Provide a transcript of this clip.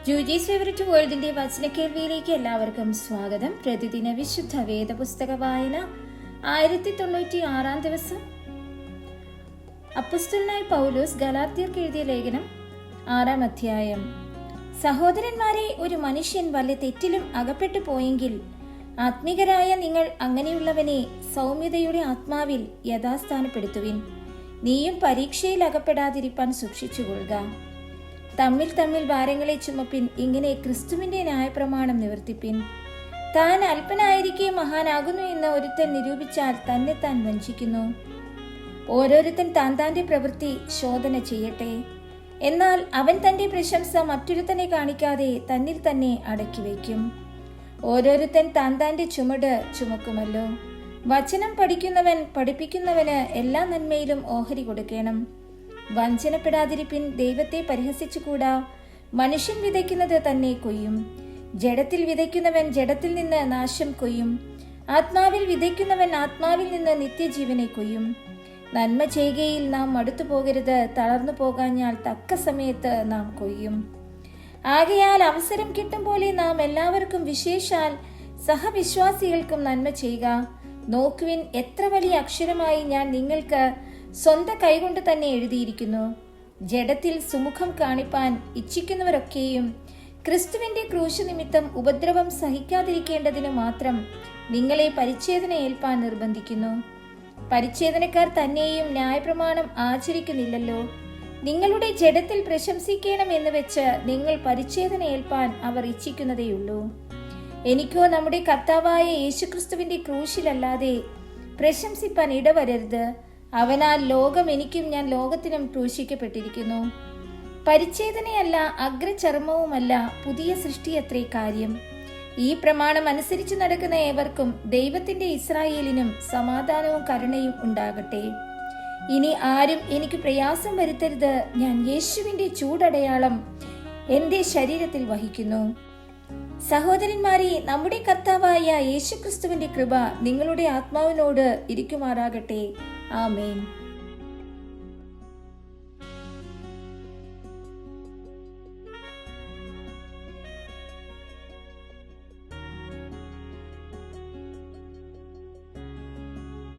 ജൂജീസ് favourite വേൾഡിന്റെ വചനക്കേൾവിയിലേക്ക് എല്ലാവർക്കും സ്വാഗതം. പ്രതിദിന വിശുദ്ധ വേദപുസ്തക വായന 1096 ദിവസം. അപ്പോസ്തലനായ പൗലോസ് ഗലാത്യർക്ക് എഴുതിയ ലേഖനം 6 അധ്യായം. സഹോദരന്മാരെ, ഒരു മനുഷ്യൻ വല്ല തെറ്റിലും അകപ്പെട്ടു പോയെങ്കിൽ ആത്മീകരായ നിങ്ങൾ അങ്ങനെയുള്ളവനെ സൗമ്യതയുടെ ആത്മാവിൽ യഥാസ്ഥാനപ്പെടുത്തുവിൻ. നീയും പരീക്ഷയിൽ അകപ്പെടാതിരിപ്പാൻ സൂക്ഷിച്ചുകൊള്ളുക. തമ്മിൽ ഭാരങ്ങളെ ചുമപ്പിൻ. ഇങ്ങനെ ക്രിസ്തുവിന്റെ ന്യായപ്രമാണം നിവർത്തിപ്പിൻ. താൻ അല്പനായിരിക്കെ മഹാനാകുന്നു എന്ന് ഒരുത്തൻ നിരൂപിച്ചാൽ തന്നെത്താൻ വഞ്ചിക്കുന്നു. ഓരോരുത്തൻ താന്റെ പ്രവൃത്തി ശോധന ചെയ്യട്ടെ. എന്നാൽ അവൻ തന്റെ പ്രശംസ മറ്റൊരുത്തനെ കാണിക്കാതെ തന്നിൽ തന്നെ അടക്കി വയ്ക്കും. ഓരോരുത്തൻ താന്റെ ചുമട് ചുമക്കുമല്ലോ. വചനം പഠിക്കുന്നവൻ പഠിപ്പിക്കുന്നവന് എല്ലാ നന്മയിലും ഓഹരി കൊടുക്കണം. വഞ്ചനപ്പെടാതിരിപ്പിൻ. ദൈവത്തെ പരിഹസിച്ചുകൂടാ. മനുഷ്യൻ വിതയ്ക്കുന്നത് തന്നെ കൊയ്യും. ജഡത്തിൽ വിതയ്ക്കുന്നവൻ ജഡത്തിൽ നിന്ന് നാശം കൊയ്യും. ആത്മാവിൽ വിതയ്ക്കുന്നവൻ ആത്മാവിൽ നിന്ന് നിത്യജീവനെ കൊയ്യും. നന്മ ചെയ്യുകയിൽ നാം മടുത്തു പോകരുത്. തളർന്നു പോകാഞ്ഞാൽ തക്ക സമയത്ത് നാം കൊയ്യും. ആകയാൽ അവസരം കിട്ടും പോലെ നാം എല്ലാവർക്കും, വിശേഷാൽ സഹവിശ്വാസികൾക്കും നന്മ ചെയ്യുക. നോക്കുവിൻ, എത്ര വലിയ അക്ഷരമായി ഞാൻ നിങ്ങൾക്ക് സ്വന്തം കൈകൊണ്ട് തന്നെ എഴുതിയിരിക്കുന്നു. ജഡത്തിൽ സുമുഖം കാണിപ്പാൻ ഇച്ഛിക്കുന്നവരൊക്കെയും ക്രിസ്തുവിന്റെ ക്രൂശ് നിമിത്തം ഉപദ്രവം സഹിക്കാതിരിക്കേണ്ടതിന് മാത്രം നിങ്ങളെ പരിച്ഛേദന ഏൽപ്പാൻ നിർബന്ധിക്കുന്നു. പരിച്ഛേദനക്കാർ തന്നെയും ന്യായപ്രമാണം ആചരിക്കുന്നില്ലല്ലോ. നിങ്ങളുടെ ജഡത്തിൽ പ്രശംസിക്കണം എന്ന് വെച്ച് നിങ്ങൾ പരിച്ഛേദന ഏൽപ്പാൻ അവർ ഇച്ഛിക്കുന്നതേയുള്ളൂ. എനിക്കോ നമ്മുടെ കർത്താവായ യേശുക്രിസ്തുവിന്റെ ക്രൂശിലല്ലാതെ പ്രശംസിപ്പാൻ ഇടവരരുത്. അവനാൽ ലോകം എനിക്കും ഞാൻ ലോകത്തിനും ക്രൂശിക്കപ്പെട്ടിരിക്കുന്നു. പരിച്ഛേദനയല്ല, അഗ്രചർമ്മവുമല്ല, പുതിയ സൃഷ്ടിയത്രേ കാര്യം. ഈ പ്രമാണം അനുസരിച്ച് നടക്കുന്ന ഏവർക്കും ദൈവത്തിന്റെ ഇസ്രായേലിനും സമാധാനവും കരുണയും ഉണ്ടാകട്ടെ. ഇനി ആരും എനിക്ക് പ്രയാസം വരുത്തരുത്. ഞാൻ യേശുവിന്റെ ചൂടടയാളം എന്റെ ശരീരത്തിൽ വഹിക്കുന്നു. സഹോദരന്മാരെ, നമ്മുടെ കർത്താവായ യേശുക്രിസ്തുവിന്റെ കൃപ നിങ്ങളുടെ ആത്മാവിനോട് ഇരിക്കുമാറാകട്ടെ. ആമേൻ.